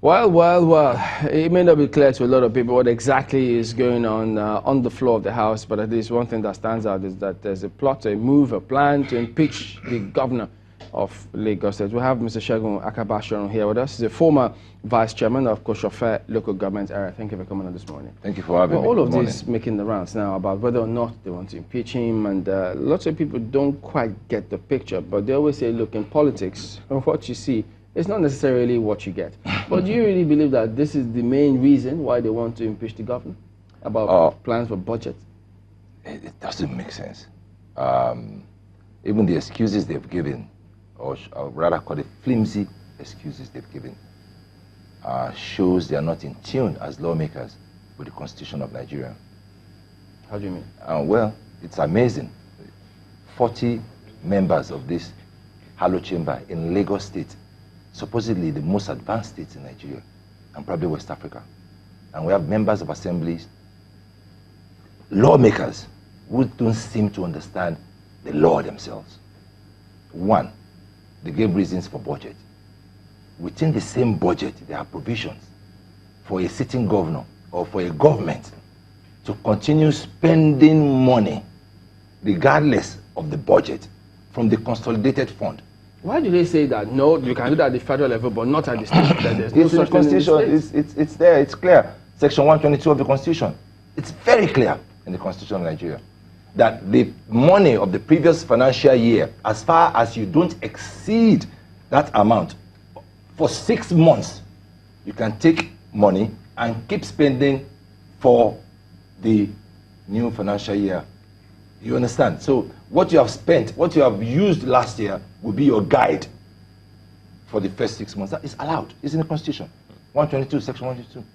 Well, it may not be clear to a lot of people what exactly is going on the floor of the House, but at least one thing that stands out is that there's a plot, a move, a plan to impeach the governor of Lagos State. We have Mr. Shegun Aka-Bashorun here with us. He's a former vice chairman of Koshofe local government area. Thank you for coming on this morning. Thank you for having me. All of this making the rounds now about whether or not they want to impeach him, and lots of people don't quite get the picture, but they always say, look, in politics, what you see, it's not necessarily what you get. But do you really believe that this is the main reason why they want to impeach the governor? About plans for budget? It doesn't make sense. Even the excuses they've given, or rather call it flimsy excuses they've given, shows they are not in tune as lawmakers with the Constitution of Nigeria. How do you mean? Well, it's amazing. 40 members of this Halo Chamber in Lagos State, supposedly the most advanced states in Nigeria and probably West Africa. And we have members of assemblies, lawmakers who don't seem to understand the law themselves. One, they gave reasons for budget. Within the same budget, there are provisions for a sitting governor or for a government to continue spending money regardless of the budget from the consolidated fund. Why do they say that? No, you can do that at the federal level, but not at the state. There's no it's in the Constitution. It's there. It's clear. Section 122 of the Constitution. It's very clear in the Constitution of Nigeria that the money of the previous financial year, as far as you don't exceed that amount, for 6 months, you can take money and keep spending for the new financial year. You understand? So what you have spent, what you have used last year will be your guide for the first 6 months. That is allowed. It's in the Constitution. 122, Section 122.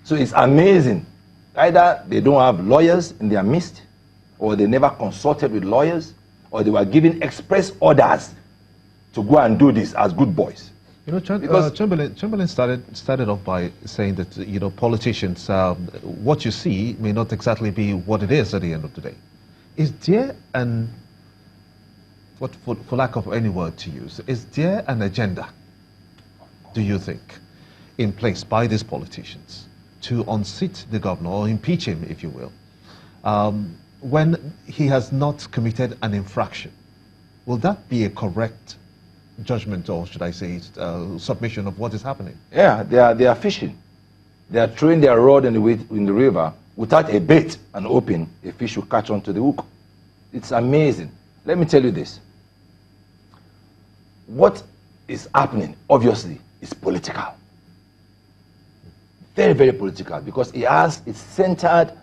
So it's amazing. Either they don't have lawyers in their midst, or they never consulted with lawyers, or they were given express orders to go and do this as good boys. You know, Chamberlain started off by saying that, you know, politicians, what you see may not exactly be what it is at the end of the day. Is there an, for lack of any word to use, is there an agenda, do you think, in place by these politicians to unseat the governor or impeach him, if you will, when he has not committed an infraction? Will that be a correct judgment, or should I say submission of what is happening? Yeah, they are fishing. They are throwing their rod in the river. Without a bait and open, a fish will catch onto the hook. It's amazing. Let me tell you this. What is happening, obviously, is political. Very, very political, because it's centered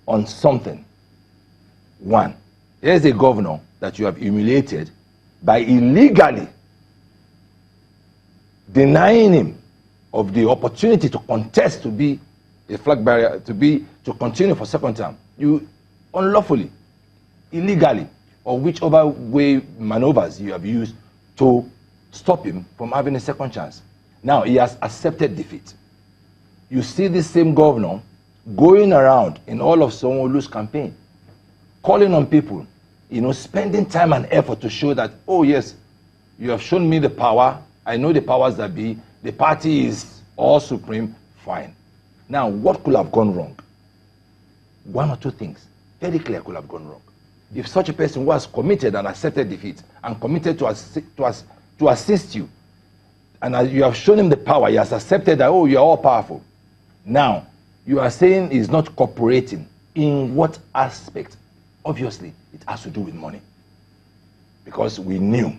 on something. One, here's a governor that you have humiliated by illegally denying him of the opportunity to contest to be a flag bearer, to continue for second term. You unlawfully, illegally, or whichever way maneuvers you have used to stop him from having a second chance. Now he has accepted defeat. You see this same governor going around in all of Sanwo-Olu's campaign, calling on people, you know, spending time and effort to show that, oh yes, you have shown me the power, I know the powers that be, the party is all supreme, fine. Now, what could have gone wrong? One or two things, very clear, could have gone wrong. If such a person was committed and accepted defeat and committed to assist you, and as you have shown him the power, he has accepted that, oh, you are all powerful. Now, you are saying he's not cooperating. In what aspect? Obviously, it has to do with money. Because we knew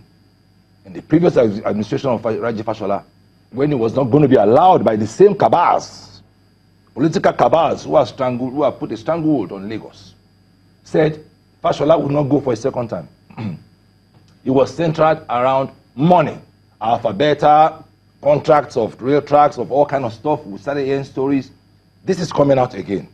in the previous administration of Raji Fashola, when he was not going to be allowed by the same cabals, political cabals who have put a stranglehold on Lagos, said Fashola would not go for a second time. It was centered around money, alphabeta, contracts of rail tracks, of all kind of stuff. We started hearing stories. This is coming out again.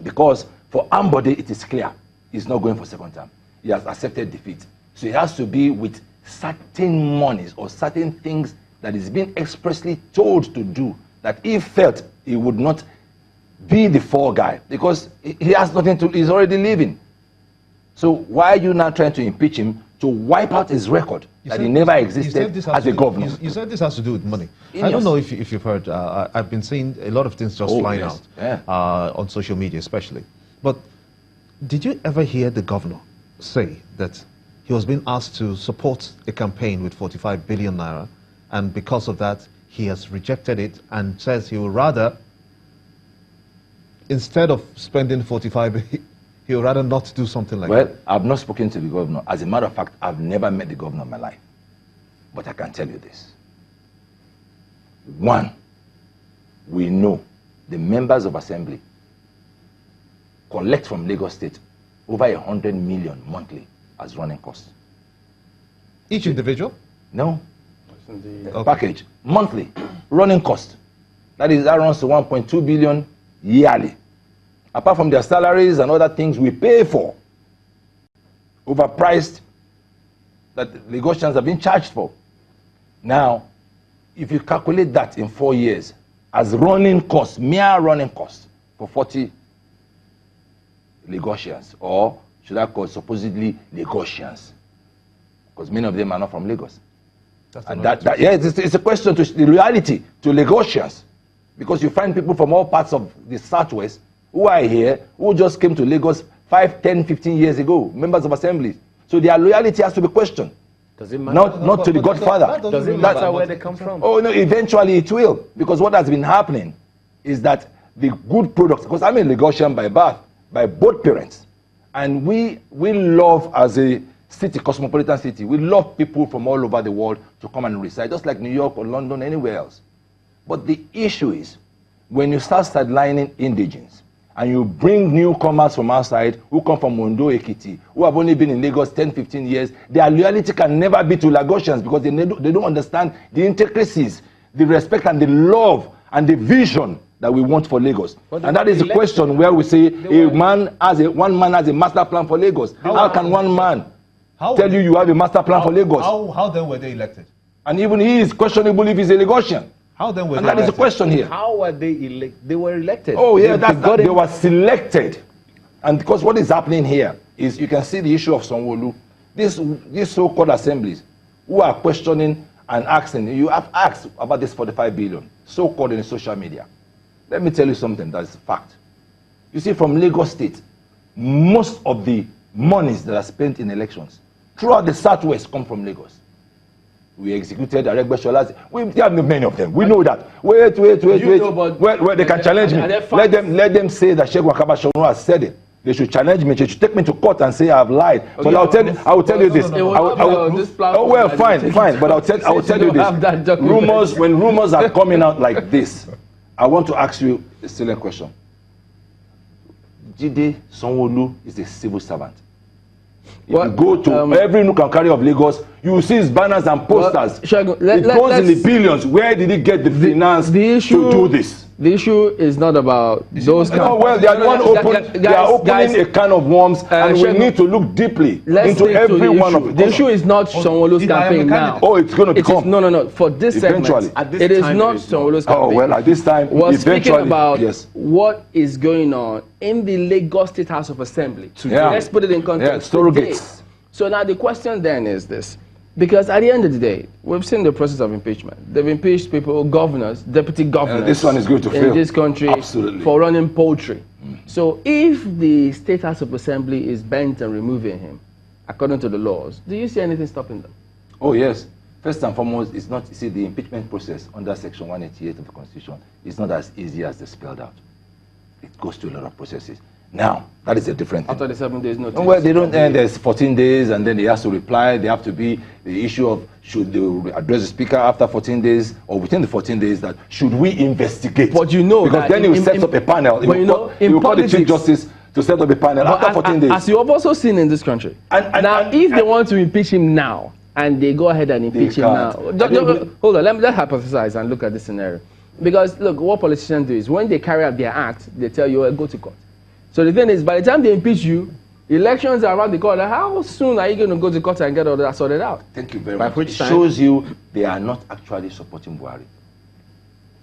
Because for Ambode, it is clear he's not going for second term. He has accepted defeat. So it has to be with certain monies or certain things that is being expressly told to do, that he felt he would not be the fall guy, because he has nothing to, he's already leaving. So why are you now trying to impeach him to wipe out his record that he never existed as a governor. You said this has to do with money. Yes. I don't know if you've heard, I've been seeing a lot of things just flying out on social media especially. But did you ever hear the governor say that he was being asked to support a campaign with 45 billion naira, and because of that, he has rejected it and says he would rather, instead of spending 45, he would rather not do something like that? Well, I've not spoken to the governor. As a matter of fact, I've never met the governor in my life. But I can tell you this. One, we know the members of assembly collect from Lagos State over 100 million monthly as running costs. Each individual? No. The package, monthly, running cost. That runs to 1.2 billion yearly. Apart from their salaries and other things we pay for, overpriced, that Lagosians have been charged for. Now, if you calculate that in 4 years as running costs, mere running costs for 40 Lagosians, or should I call supposedly Lagosians, because many of them are not from Lagos. And it's a question to the reality to Lagosians, because you find people from all parts of the Southwest who are here, who just came to Lagos 5, 10, 15 years ago, members of assemblies. So their loyalty has to be questioned. Does it matter? Not to the Godfather. Does it matter where they come from? Oh, no, eventually it will. Because what has been happening is that the good products, because I'm a Lagosian by birth, by both parents, and we love, as a city, cosmopolitan city, we love people from all over the world to come and reside, just like New York or London, anywhere else. But the issue is, when you start sidelining indigenes, and you bring newcomers from outside who come from Ondo, Ekiti, who have only been in Lagos 10, 15 years, their loyalty can never be to Lagosians, because they don't understand the intricacies, the respect and the love and the vision that we want for Lagos. And that is the question where we say one man has a master plan for Lagos. How can one man tell you have a master plan for Lagos? How then were they elected? And even he is questionable if he's a Lagosian. How then were and they that elected? Is the question here. How were they elected? They were elected. Oh yeah, they were selected. And because what is happening here is, you can see the issue of Sanwo-Olu. These so-called assemblies who are questioning and asking, you have asked about this 45 billion, so-called in social media. Let me tell you something that's a fact. You see, from Lagos State, most of the monies that are spent in elections throughout the Southwest come from Lagos. We executed Aka-Bashorun. We have many of them. We know that. Wait. Well, they can challenge me. Let them say that Aka-Bashorun has said it. They should challenge me. They should take me to court and say I have lied. But I will tell you this. Oh well, fine. But I will tell you this. When rumors are coming out like this, I want to ask you a silly question. Jide Sanwo-Olu is a civil servant. If you go to every nook and cranny of Lagos, you will see his banners and posters. It goes in the billions. Where did he get the finance to do this? The issue is not about those kind of... Well, they are opening a can of worms, and we need to look deeply into every one of it. The issue is not Sanwo-Olu's campaign now. Oh, it's going to become. No. For this segment, it is not Sanwo-Olu's campaign. Oh, well, at this time, we're speaking about what is going on in the Lagos State House of Assembly. Let's put it in context. So now the question then is this. Because at the end of the day, we've seen the process of impeachment. They've impeached people, governors, deputy governors. This one is going to fail. In this country. Absolutely. For running poultry. So if the State House of Assembly is bent on removing him, according to the laws, do you see anything stopping them? Oh, yes. First and foremost, it's not, you see, the impeachment process under Section 188 of the Constitution is not as easy as they spelled out. It goes through a lot of processes. Now, that is a different thing. After the 7 days notice? Well, they don't end. There's 14 days, and then they have to reply. They have to be the issue of, should they address the speaker after 14 days, or within the 14 days, that should we investigate? But you know, because then he will set up a panel. He will call the Chief Justice to set up a panel after 14 days. As you have also seen in this country. If they want to impeach him now, and they go ahead and impeach him now. Hold on, let's hypothesize and look at this scenario. Because, look, what politicians do is, when they carry out their act, they tell you, well, go to court. So the thing is, by the time they impeach you, elections are around the corner. How soon are you going to go to court and get all that sorted out? Thank you very much. It shows you they are not actually supporting Buhari.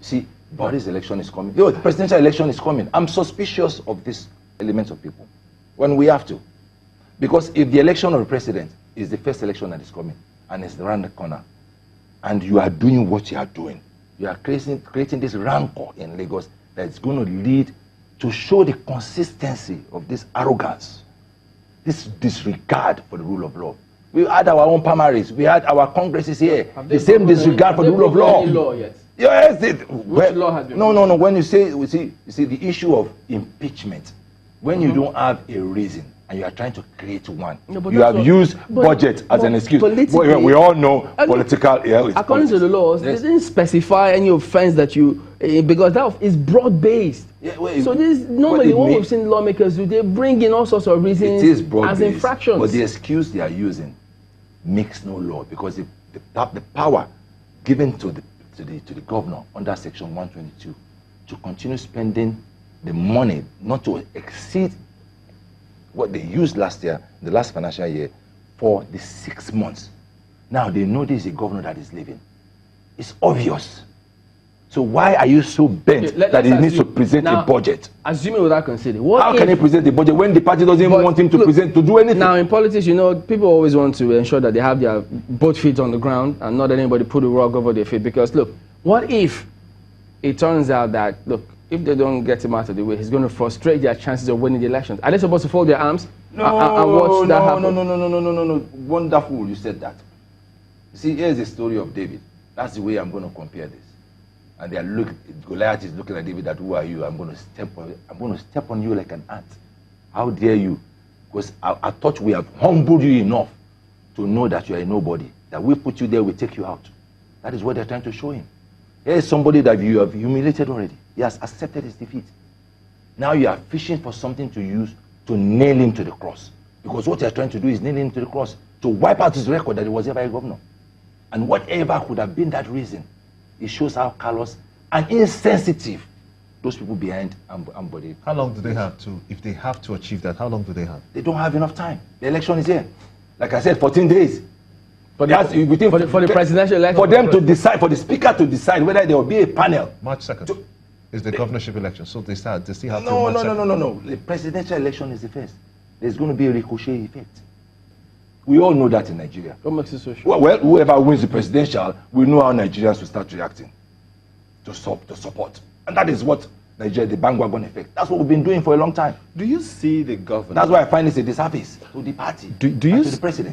See, Buhari's election is coming. The presidential election is coming. I'm suspicious of this element of people when we have to. Because if the election of the president it's the first election that is coming, and it's around the corner. And you are doing what you are doing. You are creating this rancor in Lagos that's going to lead to show the consistency of this arrogance, this disregard for the rule of law. We had our own primaries. We had our congresses here. The same disregard for the rule of law. Any law yet? Yes. Which law has been? No. When you say the issue of impeachment, when you don't have a reason and you are trying to create one, you have used budget as an excuse. We all know political. According to the laws, they didn't specify any offense that you because that is broad based. So this normally what we've seen lawmakers do, they bring in all sorts of reasons as infractions. But the excuse they are using makes no law, because the power given to the governor under Section 122 to continue spending the money not to exceed what they used last year, the last financial year, for the 6 months. Now they know this is a governor that is leaving. It's obvious. So why are you so bent that he needs to present a budget? Assuming without considering, how can he present the budget when the party doesn't even want him to do anything? Now in politics, you know, people always want to ensure that they have their both feet on the ground and not anybody put a rug over their feet. Because look, what if it turns out that, look, if they don't get him out of the way, he's going to frustrate their chances of winning the elections? Are they supposed to fold their arms and watch that happen? No. Wonderful, you said that. You see, here's the story of David. That's the way I'm going to compare this. And they are Goliath is looking at David that, who are you? I'm going to step on you like an ant. How dare you? Because I thought we have humbled you enough to know that you are a nobody. That we put you there, we take you out. That is what they're trying to show him. Here is somebody that you have humiliated already. He has accepted his defeat. Now you are fishing for something to use to nail him to the cross. Because what you're trying to do is nail him to the cross, to wipe out his record that he was ever a governor. And whatever could have been that reason, it shows how callous and insensitive those people behind Ambode. How long do they have to, if they have to achieve that, how long do they have? They don't have enough time. The election is here. Like I said, 14 days. For the presidential election. For them to decide, for the speaker to decide whether there will be a panel. March 2nd is the governorship election, so they still have to No. The presidential election is the first. There's going to be a ricochet effect. We all know that in Nigeria. What makes it so sure? Well, whoever wins the presidential, we know how Nigerians will start reacting to support. And that is what Nigeria, the bandwagon effect. That's what we've been doing for a long time. Do you see the governor? That's why I find it's a disservice to the party and to the president.